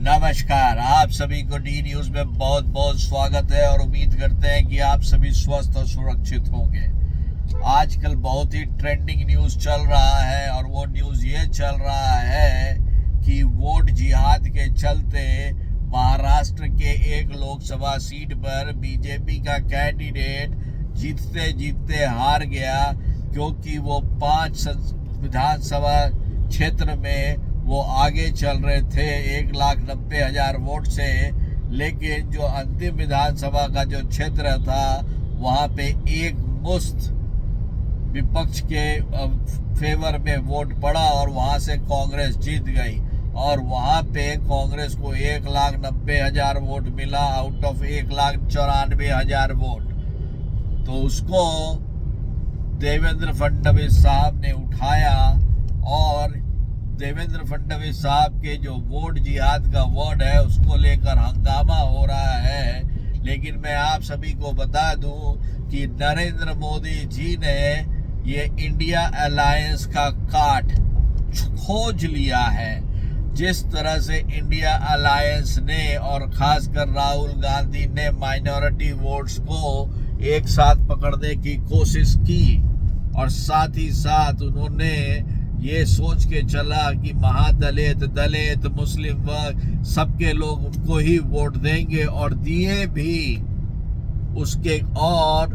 नमस्कार, आप सभी को डी न्यूज में बहुत बहुत स्वागत है और उम्मीद करते हैं कि आप सभी स्वस्थ और सुरक्षित होंगे। आजकल बहुत ही ट्रेंडिंग न्यूज चल रहा है और वो न्यूज ये चल रहा है कि वोट जिहाद के चलते महाराष्ट्र के एक लोकसभा सीट पर बीजेपी का कैंडिडेट जीतते जीतते हार गया, क्योंकि वो 5 विधानसभा क्षेत्र में वो आगे चल रहे थे 1,90,000 वोट से, लेकिन जो अंतिम विधानसभा का जो क्षेत्र था वहाँ पे एक मुश्त विपक्ष के फेवर में वोट पड़ा और वहाँ से कांग्रेस जीत गई और वहाँ पे कांग्रेस को 1,90,000 वोट मिला आउट ऑफ 1,94,000 वोट। तो उसको देवेंद्र फडणवीस साहब ने उठाया और देवेंद्र फडणवीस साहब के जो वोट जिहाद का वर्ड है उसको लेकर हंगामा हो रहा है। लेकिन मैं आप सभी को बता दूं कि नरेंद्र मोदी जी ने ये इंडिया अलायंस का काट खोज लिया है। जिस तरह से इंडिया अलायंस ने और खासकर राहुल गांधी ने माइनॉरिटी वोट्स को एक साथ पकड़ने की कोशिश की और साथ ही साथ उन्होंने ये सोच के चला कि महादलित, दलित, मुस्लिम वर्ग सबके लोग उनको ही वोट देंगे और दिए भी उसके। और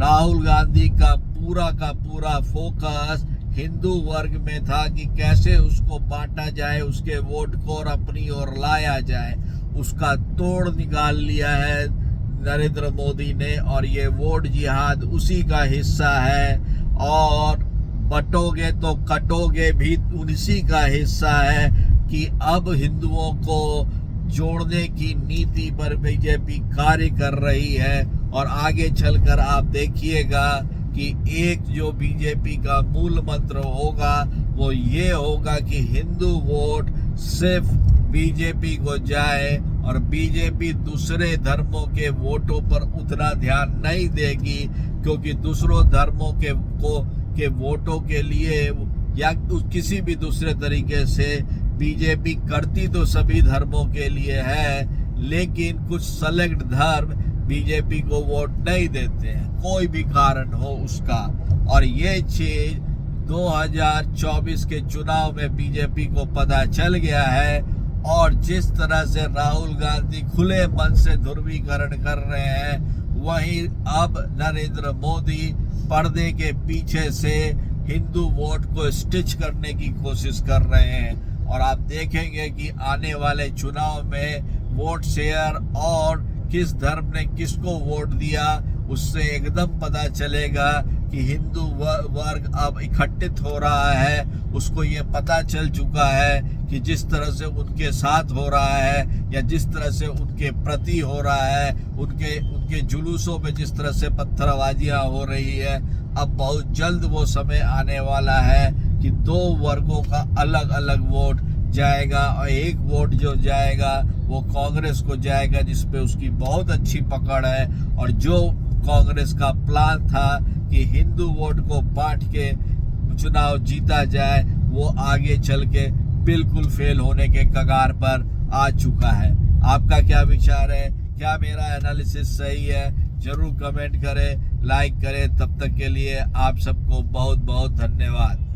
राहुल गांधी का पूरा फोकस हिंदू वर्ग में था कि कैसे उसको बांटा जाए, उसके वोट को और अपनी ओर लाया जाए। उसका तोड़ निकाल लिया है नरेंद्र मोदी ने और ये वोट जिहाद उसी का हिस्सा है और बटोगे तो कटोगे भी उसी का हिस्सा है कि अब हिंदुओं को जोड़ने की नीति पर बीजेपी कार्य कर रही है। और आगे चलकर आप देखिएगा कि एक जो बीजेपी का मूल मंत्र होगा वो ये होगा कि हिंदू वोट सिर्फ बीजेपी को जाए और बीजेपी दूसरे धर्मों के वोटों पर उतना ध्यान नहीं देगी, क्योंकि दूसरों धर्मों के वोटों के लिए या किसी भी दूसरे तरीके से बीजेपी करती तो सभी धर्मों के लिए है, लेकिन कुछ सेलेक्ट धर्म बीजेपी को वोट नहीं देते हैं, कोई भी कारण हो उसका। और ये चीज 2024 के चुनाव में बीजेपी को पता चल गया है और जिस तरह से राहुल गांधी खुले मन से ध्रुवीकरण कर रहे हैं, वहीं अब नरेंद्र मोदी पर्दे के पीछे से हिंदू वोट को स्टिच करने की कोशिश कर रहे हैं। और आप देखेंगे कि आने वाले चुनाव में वोट शेयर और किस धर्म ने किसको वोट दिया उससे एकदम पता चलेगा कि हिंदू वर्ग अब इकट्ठित हो रहा है। उसको ये पता चल चुका है कि जिस तरह से उनके साथ हो रहा है या जिस तरह से उनके प्रति हो रहा है, उनके जुलूसों पे जिस तरह से पत्थरबाजियां हो रही है, अब बहुत जल्द वो समय आने वाला है कि 2 वर्गों का अलग अलग वोट जाएगा और एक वोट जो जाएगा वो कांग्रेस को जाएगा, जिसपे उसकी बहुत अच्छी पकड़ है। और जो कांग्रेस का प्लान था कि हिंदू वोट को बांट के चुनाव जीता जाए, वो आगे चल के बिल्कुल फेल होने के कगार पर आ चुका है। आपका क्या विचार है? क्या मेरा एनालिसिस सही है? जरूर कमेंट करें, लाइक करें। तब तक के लिए आप सबको बहुत बहुत धन्यवाद।